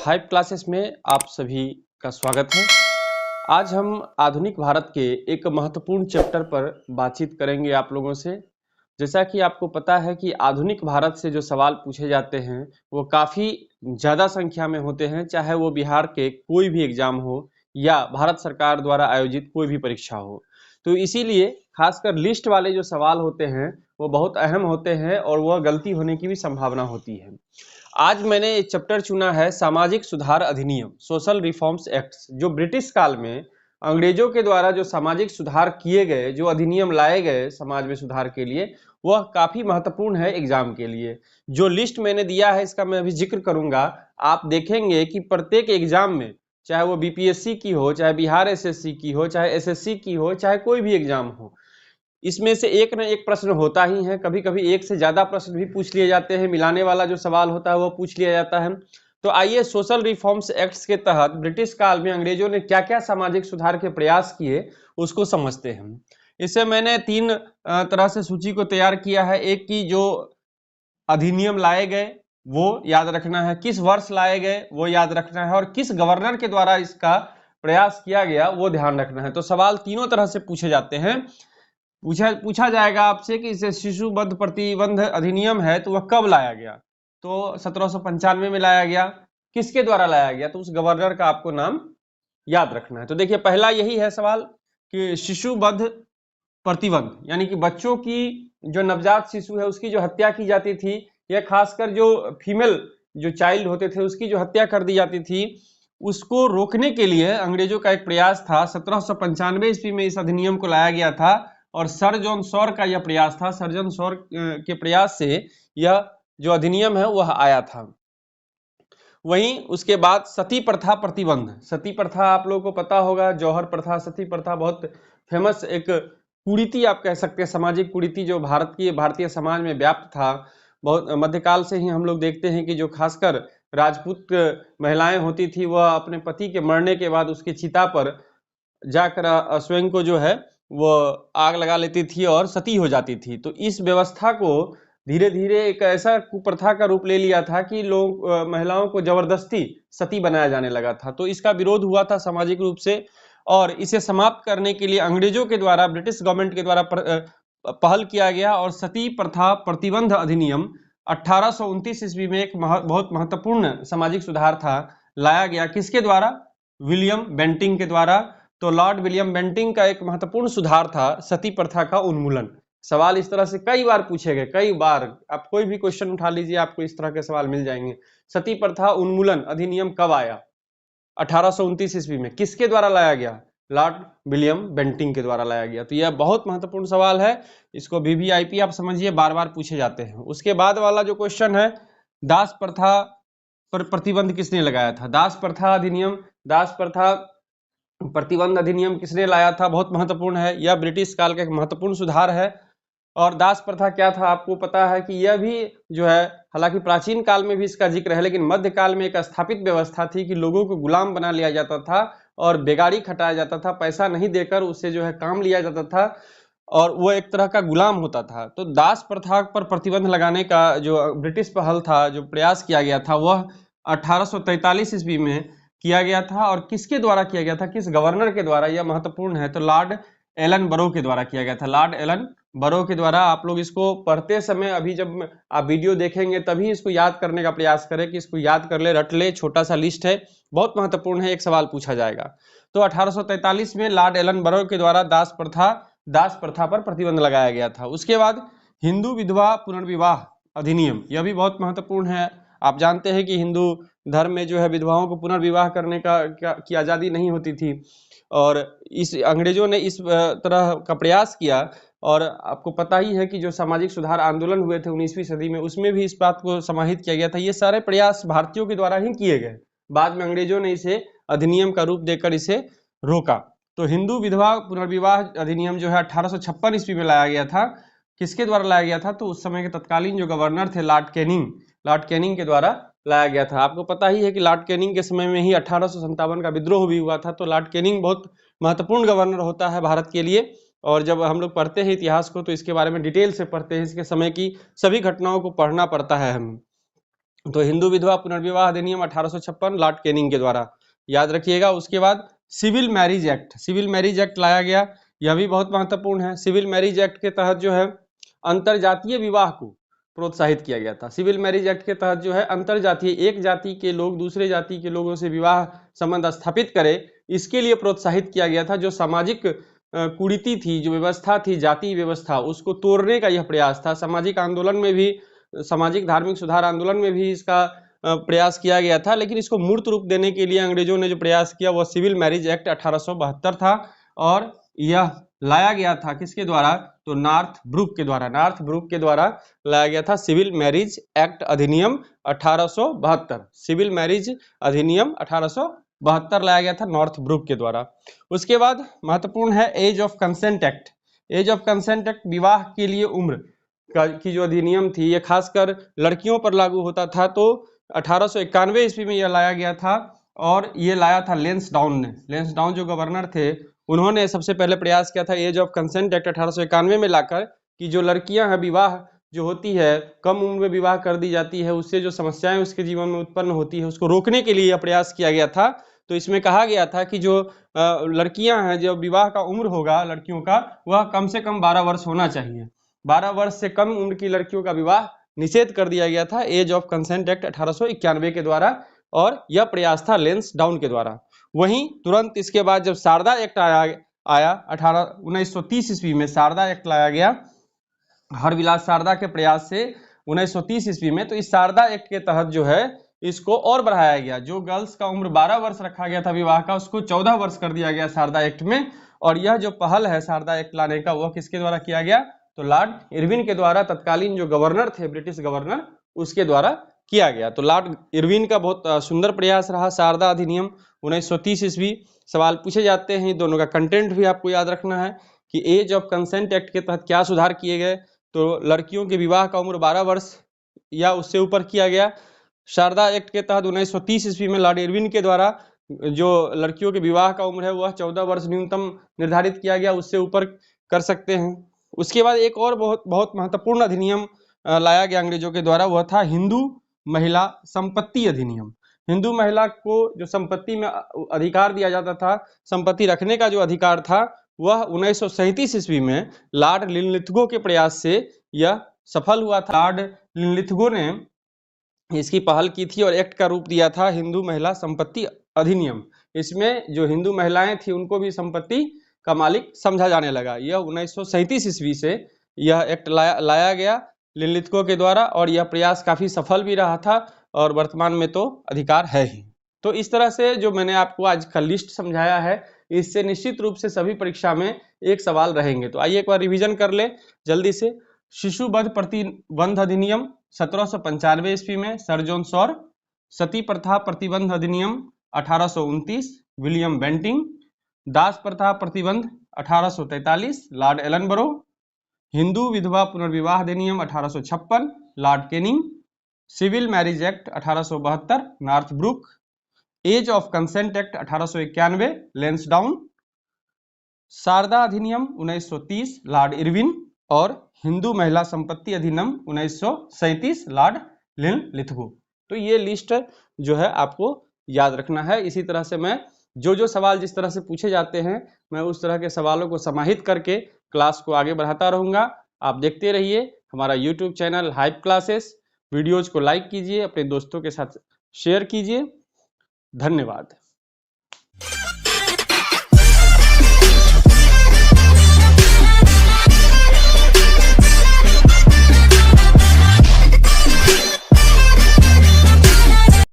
Hype classes में आप सभी का स्वागत है। आज हम आधुनिक भारत के एक महत्वपूर्ण चैप्टर पर बातचीत करेंगे आप लोगों से। जैसा कि आपको पता है कि आधुनिक भारत से जो सवाल पूछे जाते हैं वो काफ़ी ज़्यादा संख्या में होते हैं, चाहे वो बिहार के कोई भी एग्ज़ाम हो या भारत सरकार द्वारा आयोजित कोई भी परीक्षा हो। तो इसीलिए खासकर लिस्ट वाले जो सवाल होते हैं वो बहुत अहम होते हैं और वह गलती होने की भी संभावना होती है। आज मैंने एक चैप्टर चुना है सामाजिक सुधार अधिनियम, सोशल रिफॉर्म्स एक्ट्स, जो ब्रिटिश काल में अंग्रेजों के द्वारा जो सामाजिक सुधार किए गए, जो अधिनियम लाए गए समाज में सुधार के लिए, वह काफी महत्वपूर्ण है एग्जाम के लिए। जो लिस्ट मैंने दिया है इसका मैं अभी जिक्र करूंगा। आप देखेंगे कि प्रत्येक एग्जाम में, चाहे वो बीपीएससी की हो, चाहे बिहार एसएससी की हो, चाहे एसएससी की हो, चाहे कोई भी एग्जाम हो, इसमें से एक न एक प्रश्न होता ही है। कभी कभी एक से ज्यादा प्रश्न भी पूछ लिए जाते हैं, मिलाने वाला जो सवाल होता है वो पूछ लिया जाता है। तो आइए सोशल रिफॉर्म्स एक्ट्स के तहत ब्रिटिश काल में अंग्रेजों ने क्या क्या सामाजिक सुधार के प्रयास किए उसको समझते हैं। इससे मैंने तीन तरह से सूची को तैयार किया है। एक की जो अधिनियम लाए गए वो याद रखना है, किस वर्ष लाए गए वो याद रखना है, और किस गवर्नर के द्वारा इसका प्रयास किया गया वो ध्यान रखना है। तो सवाल तीनों तरह से पूछे जाते हैं। पूछा जाएगा आपसे कि इसे शिशु वध प्रतिबंध अधिनियम है तो वह कब लाया गया, तो 1795 में लाया गया। किसके द्वारा लाया गया, तो उस गवर्नर का आपको नाम याद रखना है। तो देखिए पहला यही है सवाल कि शिशु वध प्रतिबंध, यानी कि बच्चों की जो नवजात शिशु है उसकी जो हत्या की जाती थी, या खासकर जो फीमेल जो चाइल्ड होते थे उसकी जो हत्या कर दी जाती थी, उसको रोकने के लिए अंग्रेजों का एक प्रयास था। 1795 ईस्वी में इस अधिनियम को लाया गया था और सर जॉन सॉर का यह प्रयास था। सर जॉन सॉर के प्रयास से यह जो अधिनियम है वह आया था। वहीं उसके बाद सती प्रथा प्रतिबंध। सती प्रथा आप लोगों को पता होगा, जौहर प्रथा, सती प्रथा बहुत फेमस एक कुरीति आप कह सकते हैं, सामाजिक कुरीति जो भारतीय समाज में व्याप्त था। बहुत मध्यकाल से ही हम लोग देखते हैं कि जो खासकर राजपूत महिलाएं होती थी वह अपने पति के मरने के बाद उसकी चिता पर जाकर स्वयं को जो है वो आग लगा लेती थी और सती हो जाती थी। तो इस व्यवस्था को धीरे धीरे एक ऐसा कुप्रथा का रूप ले लिया था कि लोग महिलाओं को जबरदस्ती सती बनाया जाने लगा था। तो इसका विरोध हुआ था सामाजिक रूप से, और इसे समाप्त करने के लिए अंग्रेजों के द्वारा, ब्रिटिश गवर्नमेंट के द्वारा पहल किया गया और सती प्रथा प्रतिबंध अधिनियम 1829 ईस्वी में एक बहुत महत्वपूर्ण सामाजिक सुधार था, लाया गया। किसके द्वारा? विलियम बेंटिंग के द्वारा। तो लॉर्ड विलियम बेंटिंग का एक महत्वपूर्ण सुधार था सती प्रथा का उन्मूलन। सवाल इस तरह से कई बार पूछे गए, कई बार। आप कोई भी क्वेश्चन उठा लीजिए आपको इस तरह के सवाल मिल जाएंगे। सती प्रथा उन्मूलन अधिनियम कब आया? 1829 ईस्वी में। किसके द्वारा लाया गया? लॉर्ड विलियम बेंटिंग के द्वारा लाया गया। तो यह बहुत महत्वपूर्ण सवाल है, इसको वीवीआईपी आप समझिए, बार बार पूछे जाते हैं। उसके बाद वाला जो क्वेश्चन है, दास प्रथा पर प्रतिबंध किसने लगाया था? दास प्रथा अधिनियम, दास प्रथा प्रतिबंध अधिनियम किसने लाया था? बहुत महत्वपूर्ण है, यह ब्रिटिश काल का एक महत्वपूर्ण सुधार है। और दास प्रथा क्या था आपको पता है कि यह भी जो है, हालांकि प्राचीन काल में भी इसका जिक्र है, लेकिन मध्यकाल में एक स्थापित व्यवस्था थी कि लोगों को गुलाम बना लिया जाता था और बेगारी खटाया जाता था, पैसा नहीं देकर उससे जो है काम लिया जाता था और वो एक तरह का गुलाम होता था। तो दास प्रथा पर प्रतिबंध लगाने का जो ब्रिटिश पहल था, जो प्रयास किया गया था, वह 1843 ईस्वी में किया गया था। और किसके द्वारा किया गया था, किस गवर्नर के द्वारा? यह महत्वपूर्ण है। तो लॉर्ड एलन बरो के द्वारा किया गया था। लॉर्ड एलन बरो के द्वारा। आप लोग इसको पढ़ते समय, अभी जब आप वीडियो देखेंगे तभी इसको याद करने का प्रयास करें कि इसको याद कर ले, रट ले। छोटा सा लिस्ट है, बहुत महत्वपूर्ण है, एक सवाल पूछा जाएगा। तो 1843 में लॉर्ड एलन बरो के द्वारा दास प्रथा पर प्रतिबंध लगाया गया था। उसके बाद हिंदू विधवा पुनर्विवाह अधिनियम, यह भी बहुत महत्वपूर्ण है। आप जानते हैं कि हिंदू धर्म में जो है विधवाओं को पुनर्विवाह करने की आज़ादी नहीं होती थी, और इस अंग्रेजों ने इस तरह का प्रयास किया। और आपको पता ही है कि जो सामाजिक सुधार आंदोलन हुए थे 19वीं सदी में, उसमें भी इस बात को समाहित किया गया था। ये सारे प्रयास भारतीयों के द्वारा ही किए गए। बाद में अंग्रेजों ने इसे अधिनियम का रूप देकर इसे रोका। तो हिंदू विधवा पुनर्विवाह अधिनियम जो है 1856 ईस्वी में लाया गया था। किसके द्वारा लाया गया था? तो उस समय के तत्कालीन जो गवर्नर थे लॉर्ड कैनिंग के द्वारा लाया गया था। आपको पता ही है कि लॉर्ड कैनिंग के समय में ही 1857 का विद्रोह भी हुआ था। तो लॉर्ड कैनिंग बहुत महत्वपूर्ण गवर्नर होता है भारत के लिए, और जब हम लोग पढ़ते हैं इतिहास को तो इसके बारे में डिटेल से पढ़ते हैं, इसके समय की सभी घटनाओं को पढ़ना पड़ता है हमें। तो हिंदू विधवा पुनर्विवाह अधिनियम 1856 लॉर्ड कैनिंग के द्वारा, याद रखिएगा। उसके बाद civil marriage act, civil marriage act लाया गया, यह भी बहुत महत्वपूर्ण है। सिविल मैरिज एक्ट के तहत जो है अंतरजातीय विवाह को प्रोत्साहित किया गया था। सिविल मैरिज एक्ट के तहत जो है अंतरजातीय, एक जाति के लोग दूसरे जाति के लोगों से विवाह संबंध स्थापित करें, इसके लिए प्रोत्साहित किया गया था। जो सामाजिक कुरीति थी, जो व्यवस्था थी, जाति व्यवस्था, उसको तोड़ने का यह प्रयास था। सामाजिक आंदोलन में भी, सामाजिक धार्मिक सुधार आंदोलन में भी इसका प्रयास किया गया था, लेकिन इसको मूर्त रूप देने के लिए अंग्रेजों ने जो प्रयास किया वह सिविल मैरिज एक्ट 1872 था। और यह लाया गया था किसके द्वारा? तो नॉर्थ ब्रुक के द्वारा, नॉर्थ ब्रुक के द्वारा लाया गया था सिविल मैरिज एक्ट अधिनियम 1872। सिविल मैरिज अधिनियम 1872 लाया गया था नॉर्थ ब्रुक के द्वारा। उसके बाद महत्वपूर्ण है age of consent act. Age of consent act विवाह के लिए उम्र की जो अधिनियम थी, ये खासकर लड़कियों पर लागू होता था। तो 1891 ईस्वी में यह लाया गया था, और ये लाया था लेंसडाउन ने। लेंसडाउन जो गवर्नर थे, उन्होंने सबसे पहले प्रयास किया था एज ऑफ कंसेंट एक्ट 1891 में लाकर, कि जो लड़कियां हैं, विवाह जो होती है, कम उम्र में विवाह कर दी जाती है, उससे जो समस्याएं उसके जीवन में उत्पन्न होती है, उसको रोकने के लिए यह प्रयास किया गया था। तो इसमें कहा गया था कि जो लड़कियां हैं, जो विवाह का उम्र होगा लड़कियों का, वह कम से कम 12 वर्ष होना चाहिए। 12 वर्ष से कम उम्र की लड़कियों का विवाह निषेध कर दिया गया था एज ऑफ कंसेंट एक्ट 1891 के द्वारा, और यह प्रयास था लेंसडाउन के द्वारा। वहीं तुरंत इसके बाद जब शारदा एक्ट आया 1930 ईस्वी में, शारदा एक्ट लाया गया हरविलास शारदा के प्रयास से 1930 ईस्वी में। तो इस शारदा एक्ट के तहत जो है इसको और बढ़ाया गया। जो गर्ल्स का उम्र 12 वर्ष रखा गया था विवाह का, उसको 14 वर्ष कर दिया गया शारदा एक्ट में। और यह जो पहल है शारदा एक्ट लाने का, वह किसके द्वारा किया गया? तो लॉर्ड इरविन के द्वारा, तत्कालीन जो गवर्नर थे, ब्रिटिश गवर्नर, उसके द्वारा किया गया। तो लॉर्ड इरविन का बहुत सुंदर प्रयास रहा शारदा अधिनियम 1930 ईस्वी। सवाल पूछे जाते हैं, दोनों का कंटेंट भी आपको याद रखना है कि एज ऑफ कंसेंट एक्ट के तहत क्या सुधार किए गए। तो लड़कियों के विवाह का उम्र 12 वर्ष या उससे ऊपर किया गया। शारदा एक्ट के तहत 1930 ईस्वी में लॉर्ड इरविन के द्वारा जो लड़कियों के विवाह का उम्र है वह 14 वर्ष न्यूनतम निर्धारित किया गया, उससे ऊपर कर सकते हैं। उसके बाद एक और बहुत महत्वपूर्ण अधिनियम लाया गया अंग्रेजों के द्वारा, वह था हिंदू महिला संपत्ति अधिनियम। हिंदू महिला को जो संपत्ति में अधिकार दिया जाता था, संपत्ति रखने का जो अधिकार था, वह 1937 ईस्वी में लॉर्ड लिनलिथगो के प्रयास से यह सफल हुआ था। लॉर्ड लिनलिथगो ने इसकी पहल की थी और एक्ट का रूप दिया था हिंदू महिला संपत्ति अधिनियम। इसमें जो हिंदू महिलाएं थी उनको भी संपत्ति का मालिक समझा जाने लगा। यह 1937 ईस्वी से यह एक्ट लाया गया लिनलिथगो के द्वारा, और यह प्रयास काफी सफल भी रहा था, और वर्तमान में तो अधिकार है ही। तो इस तरह से जो मैंने आपको आज का लिस्ट समझाया है, इससे निश्चित रूप से सभी परीक्षा में एक सवाल रहेंगे। तो आइए एक बार रिवीजन कर ले जल्दी से। शिशु वध प्रतिबंध अधिनियम 1795 ईस्वी में सर जॉन सॉर। सती प्रथा प्रतिबंध अधिनियम 1829 विलियम बेंटिंग। दास प्रथा प्रतिबंध 1843 लॉर्ड एलनबरो। हिंदू विधवा पुनर्विवाह अधिनियम 1856 Lord Canning. Civil marriage act 1872 Northbrook. Age of consent act 1891 Lansdowne. Sharda अधिनियम 1930 लॉर्ड इरविन, और हिंदू महिला संपत्ति अधिनियम 1937 लॉर्ड लिनलिथगो। तो ये लिस्ट जो है आपको याद रखना है। इसी तरह से मैं जो सवाल जिस तरह से पूछे जाते हैं, मैं उस तरह के सवालों को समाहित करके क्लास को आगे बढ़ाता रहूंगा। आप देखते रहिए हमारा YouTube channel hype classes. Videos को लाइक कीजिए, अपने दोस्तों के साथ शेयर कीजिए। धन्यवाद।